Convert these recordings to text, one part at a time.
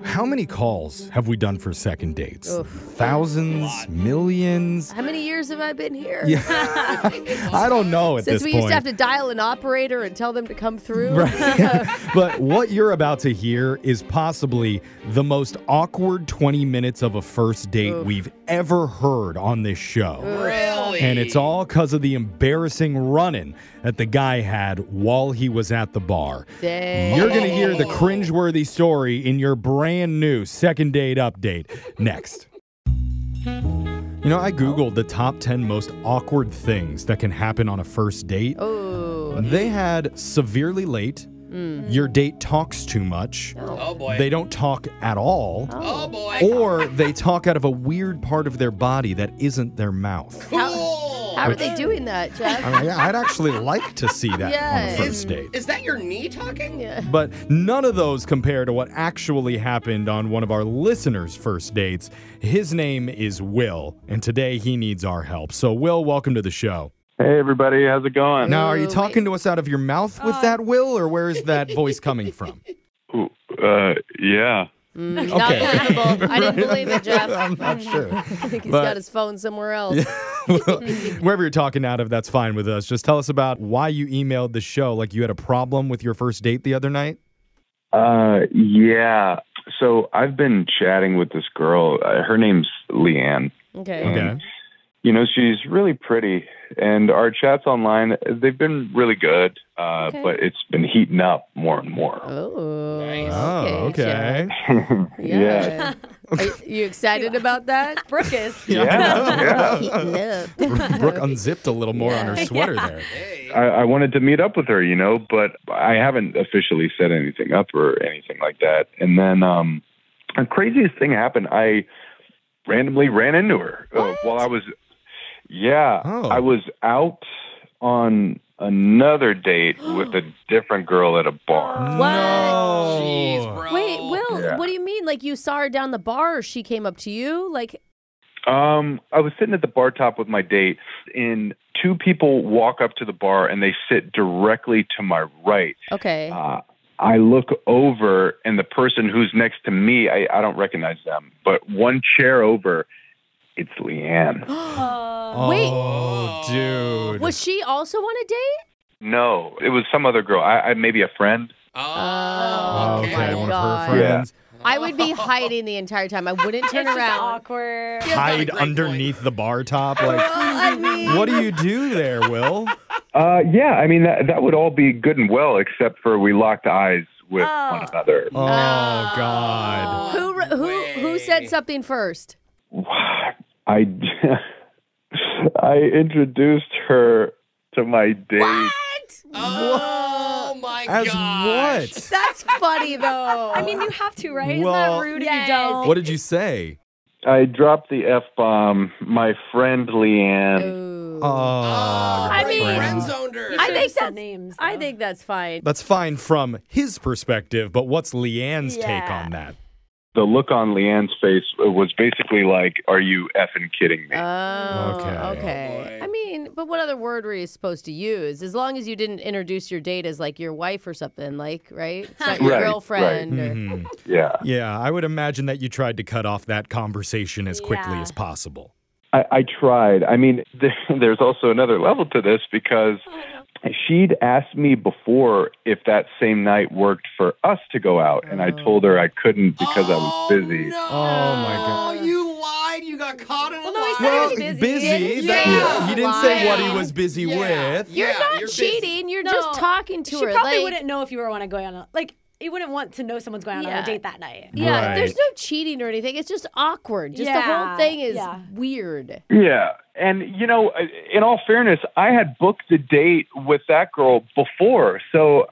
How many calls have we done for second dates? Oof. Thousands? Millions? How many years have I been here? Yeah. I don't know at Since this we point. used to have to dial an operator and tell them to come through. Right. But what you're about to hear is possibly the most awkward 20 minutes of a first date we've ever heard on this show. Really? And it's all because of the embarrassing run-in that the guy had while he was at the bar. Dang. You're going to hear the cringeworthy story in your brand new second date update next. You know, I Googled the top 10 most awkward things that can happen on a first date. Oh. They had severely late, your date talks too much, Oh, boy. they don't talk at all, Oh, boy. or they talk out of a weird part of their body that isn't their mouth. How are they doing that, Jeff? I mean, yeah, I'd actually like to see that on Yeah. a first date. Is that your knee talking? Yeah. But none of those compare to what actually happened on one of our listeners' first dates. His name is Will, and today he needs our help. So, Will, welcome to the show. Hey, everybody. How's it going? Now, are you Ooh, talking to us out of your mouth with that, Will, or where is that voice coming from? Ooh, yeah. Not Okay. believable. I didn't believe it, Jeff. I'm not sure. I think he's But- got his phone somewhere else. Wherever you're talking out of, that's fine with us. Just tell us about why you emailed the show. Like you had a problem with your first date the other night? Yeah. So I've been chatting with this girl. Her name's Leanne. Okay. Okay. You know, she's really pretty, and our chats online, they've been really good, Okay. but it's been heating up more and more. Oh. Nice. Oh, okay. Jeff. Yeah. Are you excited about that? Brooke is. Yeah. Heating up. Brooke unzipped a little more on her sweater there. Hey. I wanted to meet up with her, you know, but I haven't officially set anything up or anything like that. And then the craziest thing happened. I randomly ran into her while I was... Yeah, Oh. I was out on another date with a different girl at a bar. No. Jeez, bro. Wait, Will, Yeah. what do you mean? Like you saw her down the bar or she came up to you? Like, I was sitting at the bar top with my date, and two people walk up to the bar, and they sit directly to my right. okay. I look over, and the person who's next to me, I don't recognize them, but one chair over, it's Leanne. Wait. Oh, dude. Was she also on a date? No, it was some other girl. I maybe a friend. Oh, Okay, my one God. of her friends. I would be hiding the entire time. I wouldn't turn It's just around. awkward. Hide great underneath the bar top. Like, I mean, what do you do there, Will? Yeah, I mean, that would all be good and well, except for we locked eyes with one another. Oh, God. who said something first? I introduced her to my date. Oh, my As gosh. what? That's funny though. I mean, you have to, right? Well, Isn't that rude if you don't? What did you say? I dropped the F-bomb. My friend Leanne. Ooh. Oh, I your mean- friend. friend zoned her. I think said that's names. I though. think that's fine. That's fine from his perspective, but what's Leanne's take Yeah. on that? The look on Leanne's face was basically like, "Are you effing kidding me?" Oh, Okay. okay. Oh, boy. I mean, but what other word were you supposed to use? As long as you didn't introduce your date as like your wife or something, like, right? It's not your Right, girlfriend. Or, Mhm. Yeah. Yeah, I would imagine that you tried to cut off that conversation as quickly Yeah. as possible. I tried. I mean, there's also another level to this because she'd asked me before if that same night worked for us to go out, and I told her I couldn't because I was busy. No. Oh, my God. You lied. You got caught in a Well, no, he lie. said he was busy. Yeah. He didn't say what he Lying. was busy Yeah. with. You're Yeah, not you're busy. cheating. You're No, just talking to She her. probably like, wouldn't know if you were want to go on a, like, you wouldn't want to know someone's going on Yeah. a date that night. Yeah, Right. there's no cheating or anything. It's just awkward. Just the whole Yeah, thing is yeah. weird. Yeah. And, you know, in all fairness, I had booked a date with that girl before. So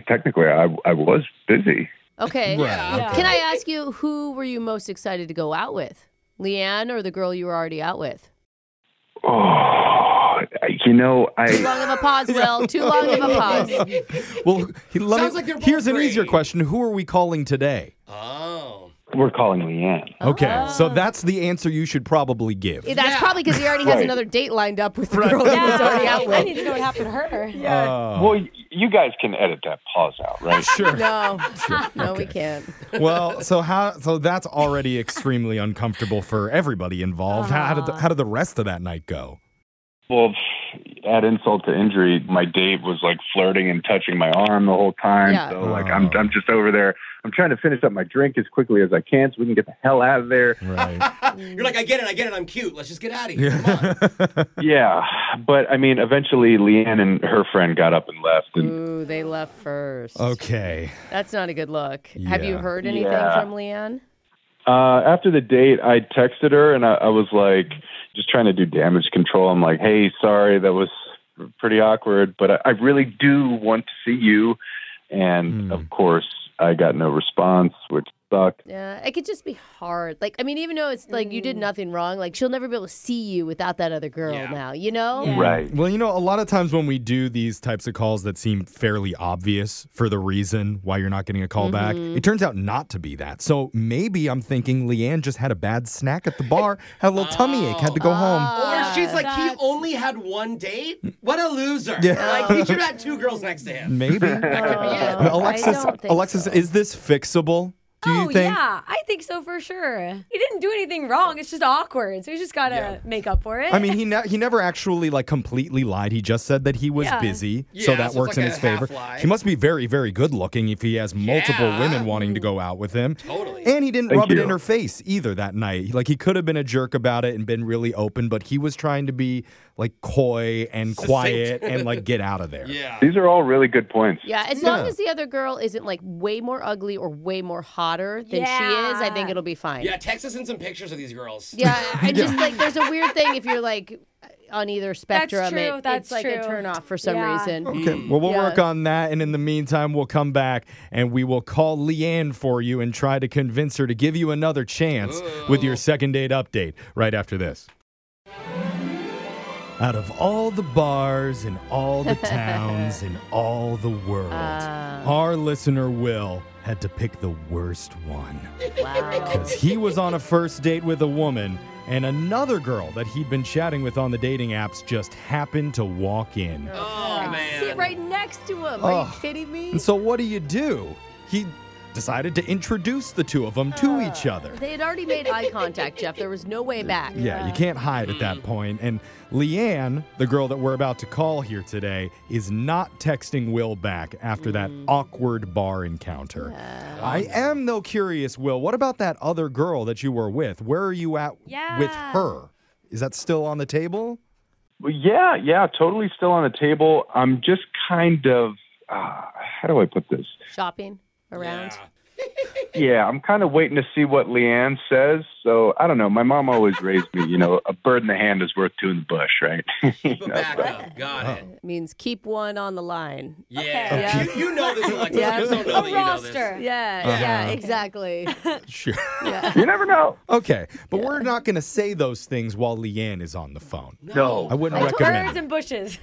technically, I was busy. Okay. Right. Yeah. Can I ask you, who were you most excited to go out with? Leanne or the girl you were already out with? Oh, you know, Too long of a pause, Will. Too long of a pause. Well, Sounds like they're both here's an easier great. question. Who are we calling today? Oh. We're calling Leanne. Okay, so that's the answer you should probably give. That's probably because he already has Right. another date lined up with the girl that he's already out I with. need to know what happened to her. Well, you guys can edit that pause out, right? Sure. No, no, we can't. Well, so that's already extremely uncomfortable for everybody involved. How did the rest of that night go? Well, add insult to injury, my date was like flirting and touching my arm the whole time. Yeah. So like I'm just over there. I'm trying to finish up my drink as quickly as I can so we can get the hell out of there. Right. You're like, I get it, I'm cute. Let's just get out of here. Come on. Yeah, but I mean, eventually Leanne and her friend got up and left. And Ooh, they left first. Okay. That's not a good look. Have you Yeah. heard anything Yeah. from Leanne? after the date, I texted her and I was like, just trying to do damage control. I'm like, hey, sorry, that was pretty awkward, but I really do want to see you. And of course, I got no response, which sucked. Yeah, it could just be hard. Like, I mean, even though it's like you did nothing wrong, like she'll never be able to see you without that other girl now, you know? Yeah. Right. Well, you know, a lot of times when we do these types of calls that seem fairly obvious for the reason why you're not getting a call back, it turns out not to be that. So maybe I'm thinking Leanne just had a bad snack at the bar, had a little tummy ache, had to go home. Or she's like, he that's- only had one date? What a loser. Like, he should have had 2 girls next to him. Maybe. That could be it. I Alexis, don't think Alexis, so. is this fixable? Do you think? Yeah, I think so for sure. He didn't do anything wrong. It's just awkward. So he's just got to make up for it. I mean, he never actually like completely lied. He just said that he was busy, so Yeah, that so works it's in like his a favor. half lie. He must be very, very good looking if he has multiple Yeah. women wanting to go out with him. Totally. And he didn't Thank rub it you. in her face either that night. Like he could have been a jerk about it and been really open, but he was trying to be like coy and quiet and like get out of there. Yeah. These are all really good points. Yeah, as long as the other girl isn't like way more ugly or way more hotter than she is, I think it'll be fine. Yeah, text us in some pictures of these girls. Yeah, I just like there's a weird thing if you're like on either spectrum. true, that's it's like a true. turn off for some Yeah. reason. Okay. Well, we'll Yeah. work on that. And in the meantime, we'll come back and we will call Leanne for you and try to convince her to give you another chance with your second date update right after this. Out of all the bars in all the towns in all the world, our listener Will had to pick the worst one. Wow. Because he was on a first date with a woman, and another girl that he'd been chatting with on the dating apps just happened to walk in. Oh, man. Sit right next to him. Are you kidding me? And so what do? He decided to introduce the two of them to each other. They had already made eye contact, Jeff. There was no way back. Yeah, you can't hide at that point. And Leanne, the girl that we're about to call here today, is not texting Will back after that awkward bar encounter. I am, though, curious, Will, what about that other girl that you were with? Where are you at with her? Is that still on the table? Well, yeah, totally still on the table. I'm just kind of, how do I put this? Shopping around. Yeah, I'm kind of waiting to see what Leanne says. So I don't know. My mom always raised me, a bird in the hand is worth 2 in the bush, right? Backup. Got it. Means keep one on the line. Yeah. You know this, Alexis. Yeah. I just don't know that A you know this. roster. Yeah, exactly. Sure. You never know. Okay, but we're not going to say those things while Leanne is on the phone. No. I wouldn't Birds recommend it. and bushes.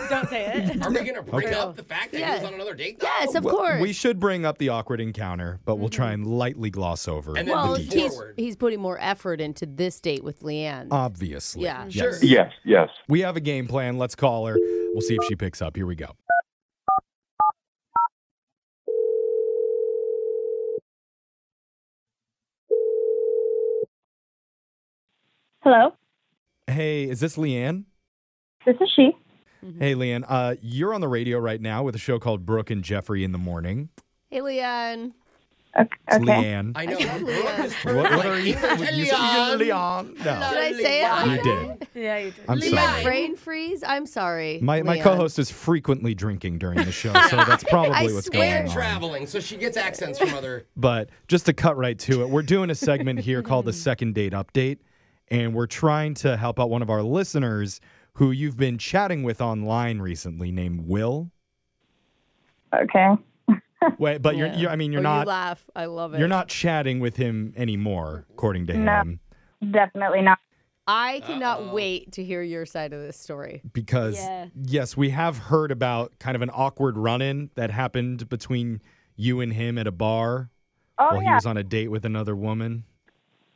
Don't say it. Are we going to bring up the fact that he was on another date? Yes, of course. We should bring up the awkward encounter, but we'll try and lightly gloss over And then Well, the move details. forward. he's putting more effort into this date with Leanne. Obviously. Yeah. Yes. Sure. Yes. We have a game plan. Let's call her. We'll see if she picks up. Here we go. Hello, Hey, is this Leanne? this is she. Hey, Leanne. You're on the radio right now with a show called Brooke and Jeffrey in the Morning. Hey, Leanne. Okay. It's Leanne. I know. said Brooke Leanne. is perfect. What are you? You said Leanne. No, Did I say it? you did. Yeah, you did. I'm Did my sorry. brain freeze? I'm sorry. My Leanne. co-host is frequently drinking during the show, so that's probably I what's swear. going on. Traveling, so she gets accents from other. But just to cut right to it, we're doing a segment here called the Second Date Update, and we're trying to help out one of our listeners who you've been chatting with online recently, named Will. Okay. Wait, but you're Or not You laugh. I love it. you're not chatting with him anymore, according to No. him, Definitely not. I cannot wait to hear your side of this story. because Yeah. yes, we have heard about kind of an awkward run-in that happened between you and him at a bar Oh, while he yeah. was on a date with another woman?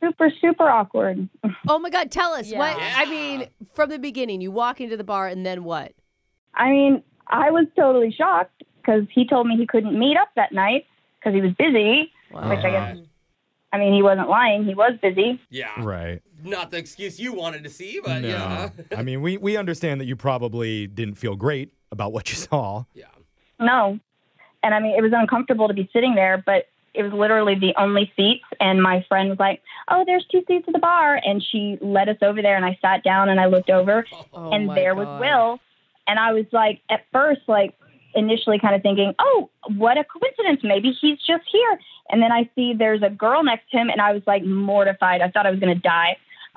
Super, super awkward. Oh my God, tell us. Yeah. What? I mean, from the beginning, you walk into the bar and then what? I mean, I was totally shocked because he told me he couldn't meet up that night because he was busy, Wow. which I guess, I mean, he wasn't lying. He was busy. Yeah. Right. Not the excuse you wanted to see, but No. yeah. I mean, we understand that you probably didn't feel great about what you saw. Yeah. No. And I mean, it was uncomfortable to be sitting there, but it was literally the only seats. And my friend was like, oh, there's 2 seats at the bar. And she led us over there and I sat down and I looked over Oh and my there God. was Will. And I was like, at first, like initially kind of thinking, oh, what a coincidence. Maybe he's just here. And then I see there's a girl next to him and I was like mortified. I thought I was going to die.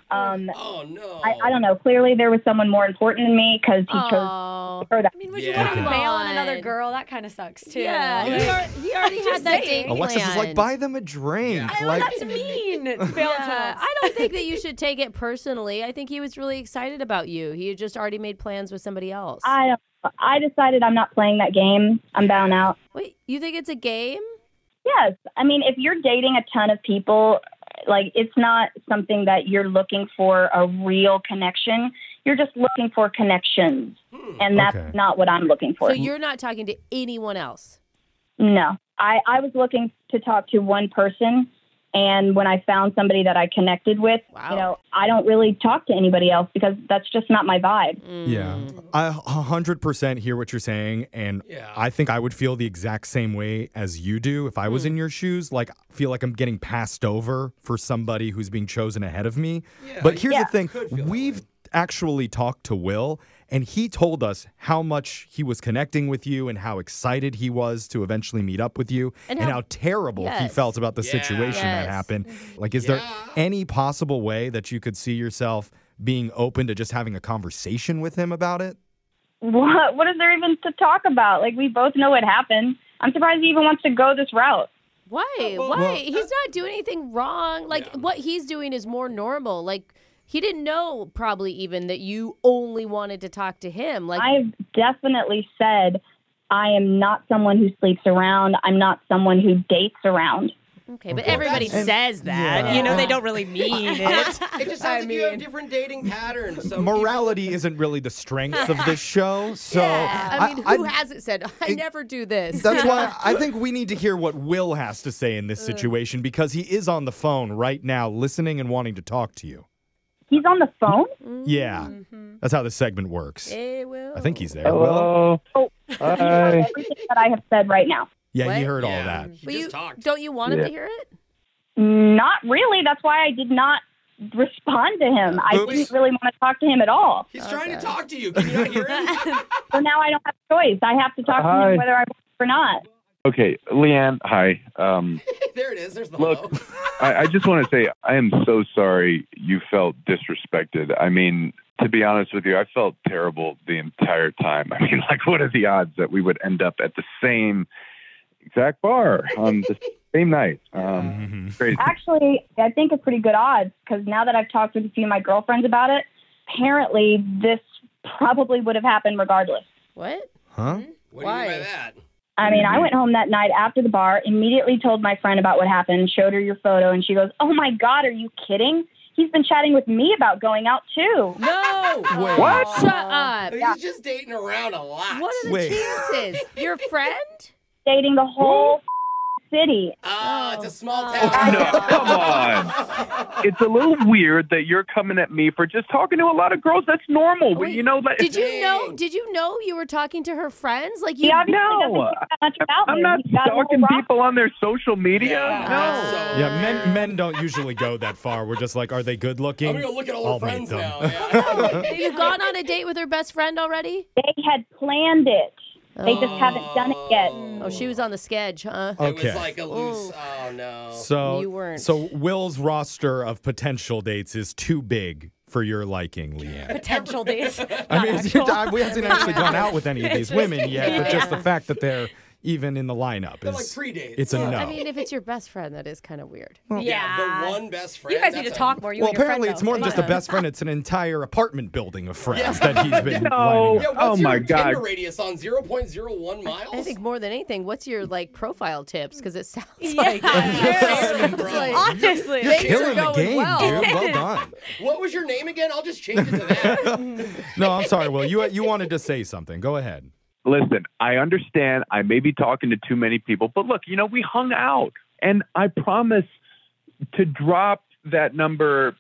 Oh, no. I don't know. Clearly there was someone more important than me because he chose Oh. her that. I mean, would Yeah. you want to Come bail on on. another girl? That kind of sucks too. Yeah, Like, he already had that date Alexis is like, planned. buy them a drink. Yeah. I know Like, that's mean. It's bail Yeah, on I don't think that you should take it personally. I think he was really excited about you. He had just already made plans with somebody else. I decided I'm not playing that game. I'm bowing out. Wait, you think it's a game? Yes. I mean, if you're dating a ton of people, like it's not something that you're looking for a real connection. You're just looking for connections. And that's Okay. not what I'm looking for. So you're not talking to anyone else? No. I was looking to talk to one person. And when I found somebody that I connected with, Wow. I don't really talk to anybody else because that's just not my vibe. Yeah, I 100% hear what you're saying, and Yeah. I think I would feel the exact same way as you do if I was in your shoes. Like, feel like I'm getting passed over for somebody who's being chosen ahead of me. Yeah, But here's yeah. the thing: Could feel that we've way. actually talked to Will, and he told us how much he was connecting with you and how excited he was to eventually meet up with you, And and how- how terrible he Yes. felt about the Yeah. situation that Yes. happened. Like, is there Yeah. any possible way that you could see yourself being open to just having a conversation with him about it? What is there even to talk about? Like, we both know what happened. I'm surprised he even wants to go this route. Why? well, Why? well, He's not doing anything wrong. Like, Yeah. what he's doing is more normal. Like, he didn't know probably even that you only wanted to talk to him. Like, I've definitely said I am not someone who sleeps around. I'm not someone who dates around. okay, but everybody that's- says that. Yeah. You know, they don't really mean it. It just sounds like you have different dating patterns. Some Morality isn't really the strength of this show, so Yeah. I mean, who hasn't said, I never do this? That's why I think we need to hear what Will has to say in this situation because he is on the phone right now listening and wanting to talk to you. He's on the phone? Yeah, that's how this segment works. Hey, Will. I think he's there. Will? Hello. Hi. Everything that I have said right now. Yeah, What? he heard all Yeah. that. He But just you, talked. don't you want him Yeah. to hear it? Not really. That's why I did not respond to him. I Oops. didn't really want to talk to him at all. He's trying to Okay. talk to you. Can you not hear him? So now I don't have a choice. I have to talk to Hi. him whether I want or not. Okay, Leanne, hi. There it is. There's the Look, hello. I just want to say I am so sorry you felt disrespected. I mean, to be honest with you, I felt terrible the entire time. I mean, like, what are the odds that we would end up at the same exact bar on the same night? Crazy. Actually, I think it's pretty good odds because now that I've talked with a few of my girlfriends about it, apparently this probably would have happened regardless. What? Huh? What do you mean by Why? that? I mean, I went home that night after the bar, immediately told my friend about what happened, showed her your photo, and she goes, "Oh my God, are you kidding? He's been chatting with me about going out too." No. What? Shut up. He's just dating around a lot. What are the Wait. chances? Your friend? Dating the whole city. It's a small Oh. town. No, come on. It's a little weird that you're coming at me for just talking to a lot of girls. That's normal. But, Wait, you know, like, Did you know? Did you know you were talking to her friends? Like He you? obviously No. doesn't care that much about I'm me. not He's got a whole stalking roster. people on their social media. Yeah. No. Yeah, men don't usually go that far. We're just like, are they good looking? I'm going to look at all I'll her meet friends them. now. Yeah. You've gone on a date with her best friend already? They had planned it. They just haven't done it yet. Oh, she was on the sketch, huh? It Okay. was like a loose, oh no. So You weren't. So Will's roster of potential dates is too big for your liking, Leanne. Potential dates. I mean, we haven't actually gone out with any of these women yet, but just the fact that they're, even in the lineup. They're like predates. It's a no. I mean, if it's your best friend, that is kind of weird. Yeah, the one best friend. You guys need to talk more. You well, and your apparently friend, it's more than though. just a best friend. It's an entire apartment building of friends that he's been No. lining Yeah, up. what's Oh your my God. Tinder radius on 0.01 miles? I think more than anything, what's your like profile tips? Because it sounds Yeah. like Bro. it's like- Honestly. You're Things are killing the going game, well. dude. Well done. What was your name again? I'll just change it to that. No, I'm sorry, Will. You wanted to say something. Go ahead. Listen, I understand I may be talking to too many people, but look, we hung out, and I promise to drop that number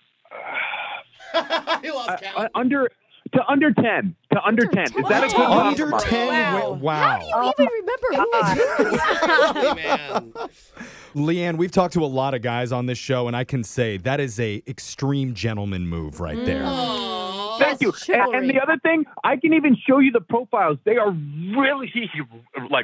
He lost count. under 10. To under 10. Is that a good Under number? 10? Wow. You even remember who was yours? Holy man. Leanne, we've talked to a lot of guys on this show, and I can say that is a extreme gentleman move right there. Aw. Thank you. And the other thing, I can even show you the profiles. They are really,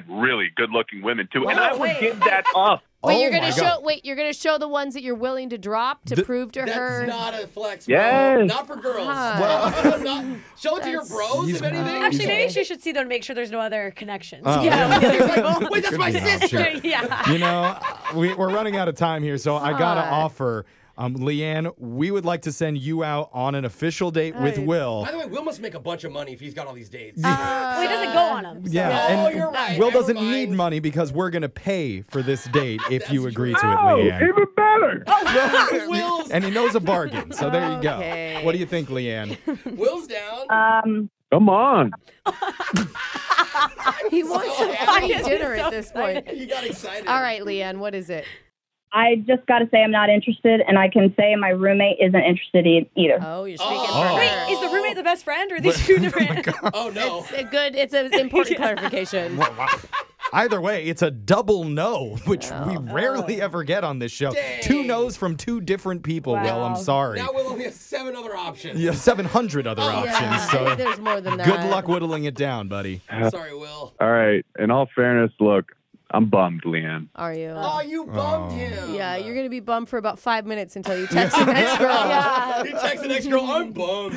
really good-looking women too, and I would give that up. Wait, Oh you're my gonna God. show. Wait, you're gonna show the ones that you're willing to drop to prove to her. That's not a flex, bro. Yes. Not for girls. Well- Not- show it to your bros, He's- if anything. Actually, maybe she should see them and make sure there's no other connections. Oh, yeah. yeah. Wait, that's my Could be an sister. option. Yeah. You know, we're running out of time here, so I got to offer, Leanne, we would like to send you out on an official date with Will. By the way, Will must make a bunch of money if he's got all these dates. Well, he doesn't go on them. So. Yeah, Oh, and you're right. Will Never doesn't mind. need money because we're going to pay for this date if you That's agree true. to it, Oh, Leanne. even better. Will's, And he knows a bargain, so there you go. Okay. What do you think, Leanne? Will's down. Come on. He wants So a happy. free dinner at this point. He got excited. All right, Leanne, what is it? I just got to say I'm not interested, and I can say my roommate isn't interested either. Oh, you're speaking Oh. for her. Wait, is the roommate the best friend, or are these two different? Oh, no. It's a good. It's an important clarification. Either way, it's a double no, which we rarely ever get on this show. Dang. 2 no's from 2 different people, Will. I'm Wow. sorry. Now Will only has 7 other options. You have 700 other options, Yeah, so there's more than that. good luck whittling it down, buddy. Sorry, Will. All right. In all fairness, look, I'm bummed, Leanne. Are you? Oh, you bummed him. Yeah, you're gonna be bummed for about 5 minutes until you text the next girl. He texts the next girl, I'm bummed.